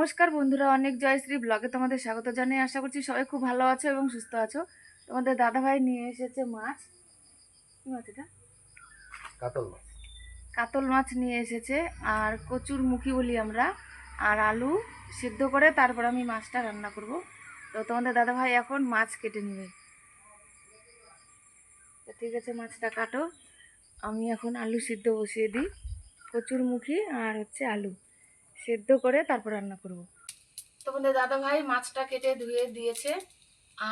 নমস্কার বন্ধুরা, অনেক জয়শ্রী ব্লগে তোমাদের স্বাগত জানাই। আশা করছি সবাই খুব ভালো আছো এবং সুস্থ আছো। তোমাদের দাদাভাই নিয়ে এসেছে মাছ। কি মাছ এটা? কাতল মাছ। কাতল মাছ নিয়ে এসেছে, আর কচুর মুখি বলি আমরা, আর আলু সিদ্ধ করে তারপর আমি মাছটা রান্না করব। তো তোমাদের দাদাভাই এখন মাছ কেটে নেবে। তো ঠিক আছে, মাছটা কাটো, আমি এখন আলু সিদ্ধ বসিয়ে দিই। কচুর মুখি আর হচ্ছে আলু সিদ্ধ করে তারপর রান্না করব। তোমাদের দাদাভাই মাছটা কেটে ধুয়ে দিয়েছে,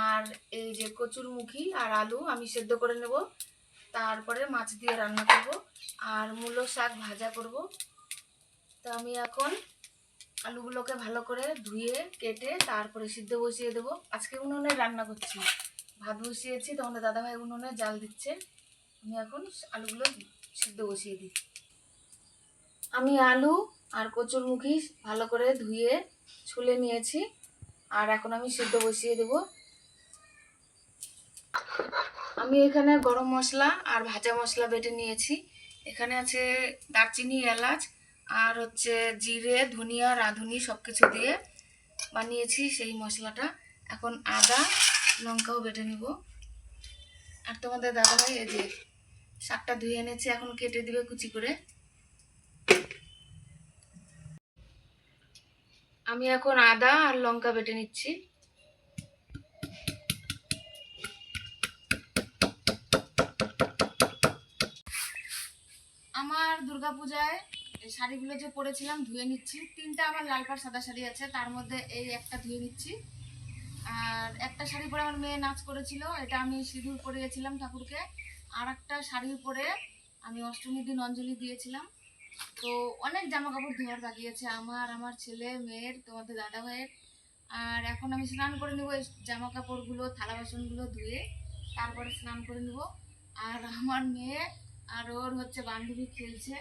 আর এই যে কচুর মুখি আর আলু আমি সেদ্ধ করে নেব, তারপরে মাছ দিয়ে রান্না করব আর মূলো শাক ভাজা করব। তো আমি এখন আলুগুলোকে ভালো করে ধুয়ে কেটে তারপরে সিদ্ধ বসিয়ে দেবো। আজকে উনুনে রান্না করছি, ভাত বসিয়েছি, তোমাদের দাদাভাই উনুনে জাল দিচ্ছে। আমি এখন আলুগুলো সিদ্ধ বসিয়ে দিই। আমি আলু আর কচুর মুখি ভালো করে ধুয়ে ছুলে নিয়েছি, আর এখন আমি সিদ্ধ বসিয়ে দেব। আমি এখানে গরম মশলা আর ভাজা মশলা বেটে নিয়েছি। এখানে আছে দারচিনি, এলাচ আর হচ্ছে জিরে, ধনিয়া, রাঁধুনি সব কিছু দিয়ে বানিয়েছি সেই মশলাটা। এখন আদা লঙ্কাও বেটে নিব। আর তোমাদের দাদাভাই এই যে শাকটা ধুয়ে এনেছি, এখন কেটে দিবে কুচি করে। আমি এখন আদা আর লঙ্কা বেটে নিচ্ছি। আমার দুর্গাপূজায় এই শাড়িগুলো যে পরেছিলাম ধুয়ে নিচ্ছি। তিনটা আমার লাল পাড় সাদা শাড়ি আছে, তার মধ্যে এই একটা ধুয়ে নিচ্ছি। আর একটা শাড়ি পরে আমার মেয়ে নাচ করেছিল, এটা আমি সিঁদুর পরিয়েছিলাম ঠাকুরকে। আর একটা শাড়ি পরে আমি অষ্টমীর দিন অঞ্জলি দিয়েছিলাম। তো অনেক জামা কাপড় ধোয়ার বাকি আছে আমার, আমার ছেলে মেয়ের, তোমাদের দাদা ভাইয়ের। আর এখন আমি স্নান করে নেবো, এই জামা কাপড়গুলো থালা বাসনগুলো ধুয়ে তারপরে স্নান করে নেবো। আর আমার মেয়ে আর ওর হচ্ছে বান্ধবী খেলছে।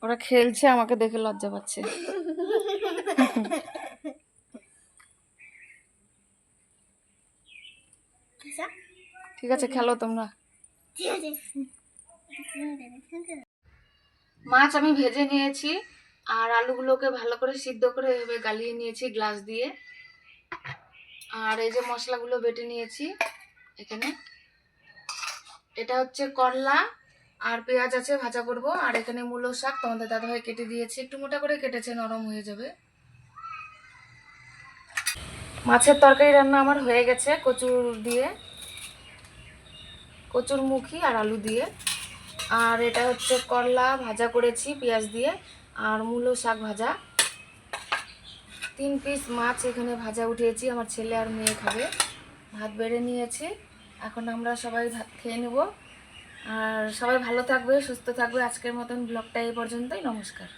ওরা খেলছে, আমাকে দেখে লজ্জা পাচ্ছে। ঠিক আছে, খেলো তোমরা। মাছ আমি ভেজে নিয়েছি, আর আলুগুলোকে ভালো করে সিদ্ধ করে এভাবে গালিয়ে নিয়েছি গ্লাস দিয়ে। আর এই যে মশলাগুলো বেটে নিয়েছি এখানে, এটা হচ্ছে করলা আর পেঁয়াজ আছে ভাজা করব। আর এখানে মূলো শাক তোমাদের দাদাভাই কেটে দিয়েছে, একটু মোটা করে কেটেছে, নরম হয়ে যাবে। মাছের তরকারি রান্না আমার হয়ে গেছে, কচুর দিয়ে, কচুর মুখি আর আলু দিয়ে। আর এটা হচ্ছে করলা ভাজা করেছি পেঁয়াজ দিয়ে, আর মূলো শাক ভাজা। 3 পিস মাছ এখানে ভাজা উঠিয়েছি, আমার ছেলে আর মেয়ে খাবে। ভাত বেড়ে নিয়েছি, এখন আমরা সবাই ভাত খেয়ে নেব। আর সবাই ভালো থাকবে, সুস্থ থাকবে। আজকের মতন ব্লগটা এই পর্যন্তই। নমস্কার।